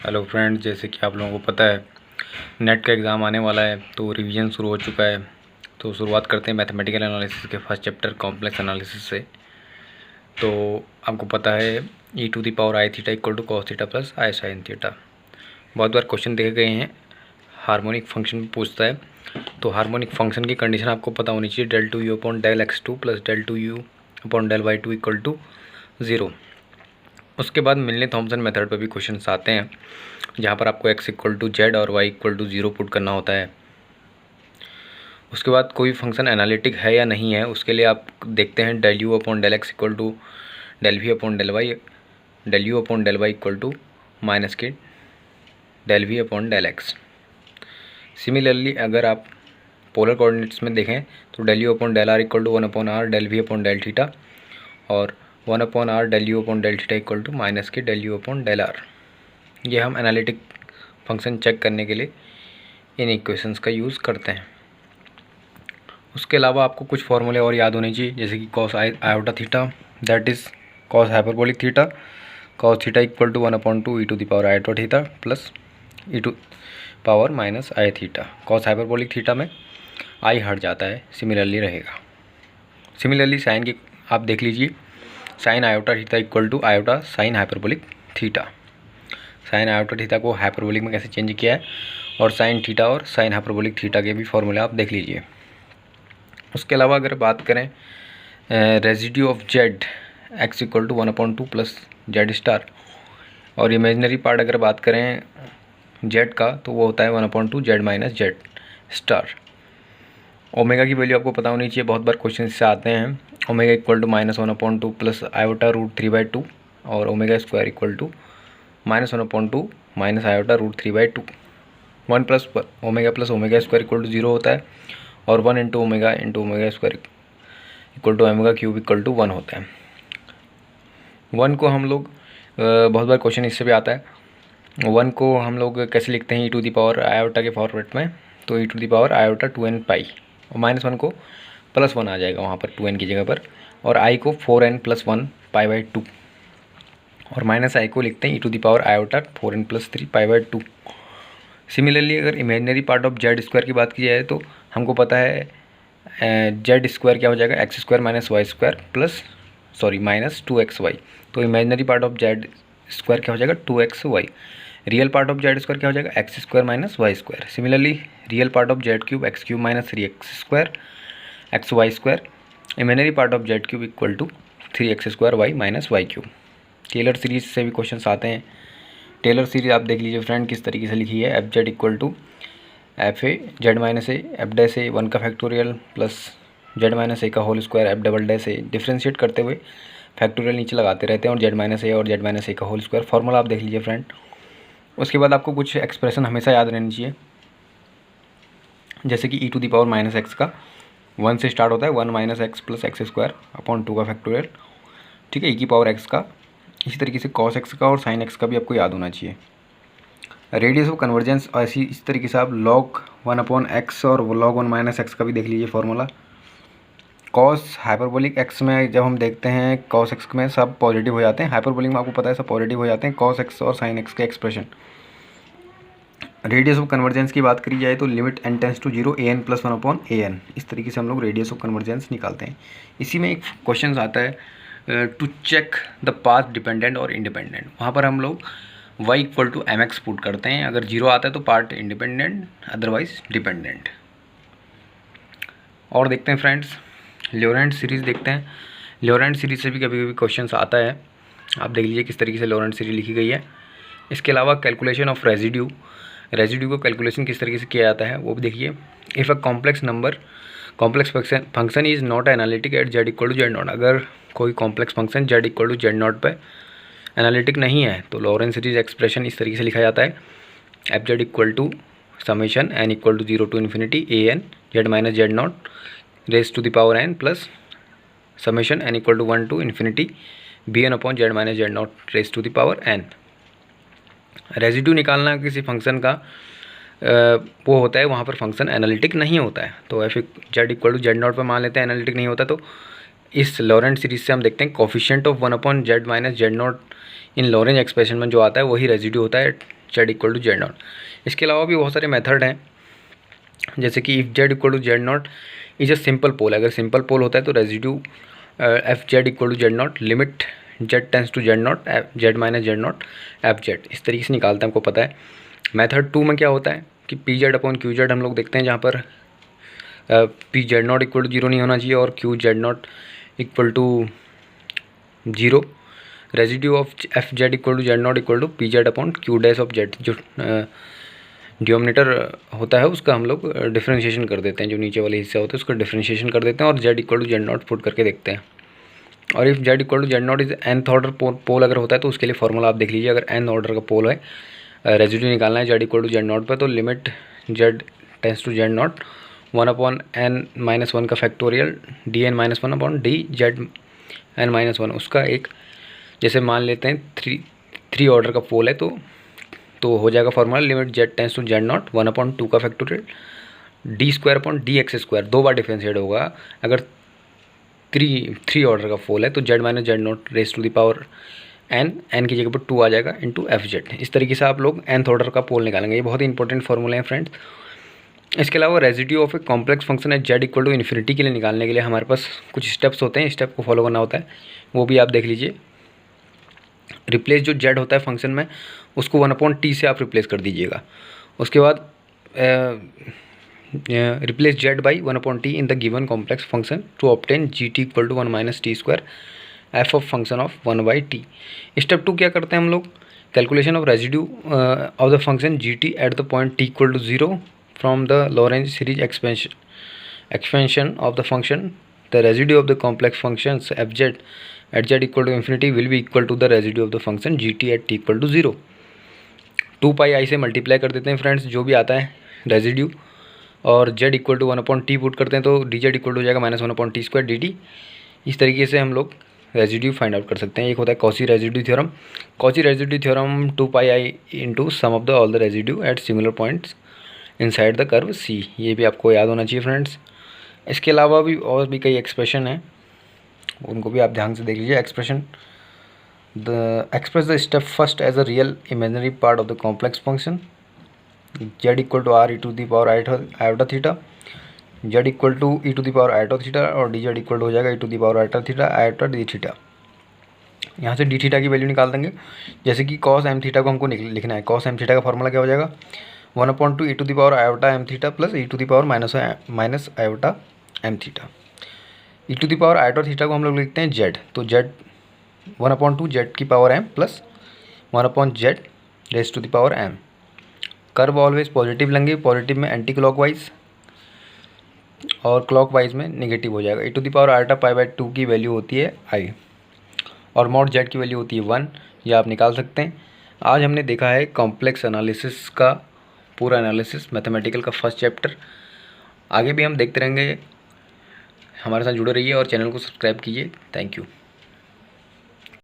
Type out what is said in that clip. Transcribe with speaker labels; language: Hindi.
Speaker 1: हेलो फ्रेंड्स, जैसे कि आप लोगों को पता है नेट का एग्ज़ाम आने वाला है तो रिवीजन शुरू हो चुका है। तो शुरुआत करते हैं मैथमेटिकल एनालिसिस के फर्स्ट चैप्टर कॉम्प्लेक्स एनालिसिस से। तो आपको पता है e⁻i theta equal to cos theta plus i sine theta. बहुत बार क्वेश्चन देखे गए हैं, हार्मोनिक फंक्शन पूछता है। तो हार्मोनिक फंक्शन की कंडीशन आपको पता होनी चाहिए, del 2u upon del x2 plus del 2u upon del y2 equal to 0। उसके बाद मिलने थॉमसन मेथड पर भी क्वेश्चन आते हैं, जहाँ पर आपको x इक्वल टू जेड और y इक्वल टू 0 पुट करना होता है। उसके बाद कोई फंक्शन एनालिटिक है या नहीं है, उसके लिए आप देखते हैं del u upon del x equal to del v upon del y, del u upon del y equal to minus के del v upon del x। Similarly अगर आप पोलर कोऑर्डिनेट्स में देखें तो del u upon del r equal to 1 upon r del v upon del theta और 1 upon r del u upon del theta equal to minus के del u upon del r। ये हम एनालिटिक फंक्शन चेक करने के लिए इन इक्वेशंस का यूज़ करते हैं। उसके अलावा आपको कुछ फॉर्मूले और याद होने चाहिए, जैसे कि cos iota theta that is cos hyperbolic theta, cos theta equal to 1/2 e⁻i iota theta plus e⁻ minus i theta. Cos hyperbolic theta में आई हट जाता है, सिमिलरली रहेगा। सिमिलरली साइन की आप देख लीजिए, sine iota theta equal to iota sine hyperbolic theta. Sine iota theta को हाइपरबोलिक में कैसे चेंज किया है, और साइन थीटा और साइन हाइपरबोलिक थीटा के भी फॉर्मूले आप देख लीजिए। उसके अलावा अगर बात करें residue of z x equal to 1/2 plus z star, और इमेजनरी पार्ट अगर बात करें जेड का तो वो होता है 1/2 Z minus Z star. Omega की वैल्यू आपको पता होनी चाहिए, बहुत बार क्वेश्चन से आते हैं। Omega equal to -1/2 plus iota root 3/2 और omega square equal to -1/2 minus iota root 3/2। 1 plus omega square equal to 0 होता है, और 1 into omega square equal to omega cube equal to 1 होता है। 1 को हम लोग बहुत बार क्वेश्चन इससे भी आता है, 1 को हम लोग कैसे लिखते हैं e⁻i के फॉर्मेट में, तो e⁻i 2n पाई, और -1 को +1 आ जाएगा वहाँ पर 2n की जगह पर, और i को 4n + 1 π/2, और -i को लिखते हैं e⁻i 4n + 3 π/2। सिमिलरली अगर imaginary part of z square की बात की जाए तो हमको पता है जेड स्क्वायर क्या हो जाएगा, x square minus y square minus 2xy। तो imaginary part of z square क्या हो जाएगा 2xy। Real part of z square क्या हो जाएगा x square minus y square. Similarly real part of z cube x cube minus 3x square x y square. Imaginary part of z cube equal to 3x square y minus y cube. Taylor series से भी क्वेश्चन आते हैं। टेलर सीरीज आप देख लीजिए फ्रेंड किस तरीके से लिखी है, F Z equal to F A Z minus A F dash A 1 का factorial plus Z minus A का whole square F double dash A. Differentiate करते हुए फैक्टोरियल नीचे लगाते रहते हैं, और जेड माइनस ए और जेड माइनस ए का होल स्क्वायर। फॉर्मूला आप देख लीजिए फ्रेंड। उसके बाद आपको कुछ एक्सप्रेशन हमेशा याद रहनी चाहिए, जैसे कि e⁻x का 1 से स्टार्ट होता है, 1 - x plus x square upon 2 का फैक्टोरियल, ठीक है। e⁻x का इसी तरीके से cos x का और sin x का भी आपको याद होना चाहिए। रेडियस ऑफ कन्वर्जेंस ऐसी इस तरीके से आप log 1/x और log 1 - x का भी देख लीजिए फॉर्मूला। कॉस हाइपरबोलिक x में जब हम देखते हैं cos x में सब पॉजिटिव हो जाते हैं, हाइपरबोलिक में आपको पता है सब पॉजिटिव हो जाते हैं, cos x और sin x के एक्सप्रेशन। रेडियस ऑफ कन्वर्जेंस की बात करी जाए तो limit n tends to 0 an + 1/an, इस तरीके से हम लोग रेडियस ऑफ कन्वर्जेंस निकालते हैं। इसी में एक क्वेश्चन आता है to check the path dependent और इंडिपेंडेंट। वहाँ पर हम लोग y equal to mx put करते हैं, अगर 0 आता है तो पार्ट इंडिपेंडेंट, अदरवाइज डिपेंडेंट। और देखते हैं फ्रेंड्स लोरेंट सीरीज़ देखते हैं। लोरेंट सीरीज़ से भी कभी कभी क्वेश्चन आता है, आप देख लीजिए किस तरीके से लोरेंट सीरीज लिखी गई है। इसके अलावा कैलकुलेशन ऑफ रेजिड्यू को कैलकुलेशन किस तरीके से किया जाता है वो भी देखिए। If a complex function is not analytic at z equal to Z not, अगर कोई complex function Z equal to Z not पर एनालिटिक नहीं है तो लोरेंट सीरीज एक्सप्रेशन इस तरीके से लिखा जाता है, F Z equal to summation n equal to 0 to infinity a n z minus Z not raise to the power n plus summation n equal to 1 to infinity b n upon z minus Z not raise to the power n। Residue निकालना किसी फंक्शन का वो होता है वहाँ पर फंक्शन एनालिटिक नहीं होता है, तो f Z equal to Z not पर मान लेते हैं एनालिटिक नहीं होता। तो इस लोरेंट सीरीज से हम देखते हैं coefficient of 1/z minus Z naught in Laurent expression में जो आता है वही रेजिड्यू होता है Z equal to Z naught. इसके अलावा भी बहुत सारे मेथड हैं, जैसे कि if Z equal to Z naught is a simple pole. अगर सिंपल पोल होता है तो residue F Z equal to Z naught limit Z tends to Z naught Z minus Z naught F Z, इस तरीके से निकालते हैं, हमको पता है। मेथड 2 में क्या होता है कि p z upon q z हम लोग देखते हैं, जहाँ पर p z not equal to zero नहीं होना चाहिए और q z not equal to zero. Residue of f Z equal to Z not equal to p z upon q dash of z. जो डिनोमिनेटर होता है उसका हम लोग डिफ्रेंशिएशन कर देते हैं, जो नीचे वाले हिस्से होते हैं उसका डिफ्रेंशिएशन कर देते हैं और Z equal to Z naught put करके देखते हैं। और if Z equal to Z naught is nth order pole अगर होता है तो उसके लिए फॉर्मूला आप देख लीजिए। अगर n ऑर्डर का पोल है, रेजिड्यू निकालना है Z equal to Z not पर, तो limit Z tends to Z not 1/n-1 का फैक्टोरियल dn-1/d जेड n-1, उसका एक, जैसे मान लेते हैं 3 ऑर्डर का पोल है तो हो जाएगा formula limit Z tends to Z not 1/2 का फैक्टोरियल d² दो बार डिफरेंशिएट होगा। अगर 3 ऑर्डर का पोल है तो z minus Z not raise to the power n की जगह पर 2 आ जाएगा इंटू एफ जेड। इस तरीके से आप लोग nth ऑर्डर का पोल निकालेंगे। ये बहुत ही इंपॉर्टेंट फॉर्मूले हैं फ्रेंड्स। इसके अलावा residue of a complex function है जेड इक्वल टू इन्फिनिटी के लिए निकालने के लिए हमारे पास कुछ स्टेप्स होते हैं, स्टेप को फॉलो करना होता है, वो भी आप देख लीजिए। रिप्लेस जो जेड होता है फंक्शन में उसको 1/t से आप रिप्लेस कर दीजिएगा। उसके बाद replace z by 1/t in the given complex function to obtain g t equal to 1 - t² f of function of 1/t। Step 2 क्या करते हैं हम लोग, calculation of residue of the function g t at the point t equal to 0 from the Laurent series expansion of the function. The residue of the complex functions fz at z equal to infinity will be equal to the residue of the function gt at t equal to 0। 2πi से मल्टीप्लाई कर देते हैं फ्रेंड्स, जो भी आता है रेजिड्यू, और z equal to 1/t put करते हैं तो डी जेड इक्वल टू हो जाएगा -1/t² dt। इस तरीके से हम लोग रेजिड्यू फाइंड आउट कर सकते हैं। एक होता है Cauchy residue theorem. Cauchy residue theorem 2πi into sum of the all the residue at similar points inside the curve C, ये भी आपको याद होना चाहिए फ्रेंड्स। इसके अलावा भी और भी कई एक्सप्रेशन हैं, उनको भी आप ध्यान से देख लीजिए। Expression express the step first as a real imaginary part of the complex function Z equal to R E to the power iota theta, Z equal to E to the power iota theta, और डी जेड इक्वल टू हो जाएगा E to the power iota theta iota D theta. यहाँ से डी थीटा की वैल्यू निकाल देंगे, जैसे कि कॉस एम थीटा को हमको लिखना है। कॉस एम थीटा का फॉर्मूला क्या हो जाएगा, 1/2 E to the power iota M theta plus E to the power minus iota M theta. E to the power iota theta को हम लोग लिखते हैं जेड, तो जेड 1/2 जेड की power M plus 1/z raise to the power M. Curve always positive लेंगे, पॉजिटिव में एंटी क्लॉकवाइज और क्लॉकवाइज में नेगेटिव हो जाएगा। E to the power iota π/2 की वैल्यू होती है आई, और मॉड जेड की वैल्यू होती है 1, यह आप निकाल सकते हैं। आज हमने देखा है कॉम्प्लेक्स एनालिसिस का पूरा एनालिसिस, मैथमेटिकल का फर्स्ट चैप्टर। आगे भी हम देखते रहेंगे, हमारे साथ जुड़े रहिए और चैनल को सब्सक्राइब कीजिए। Thank you.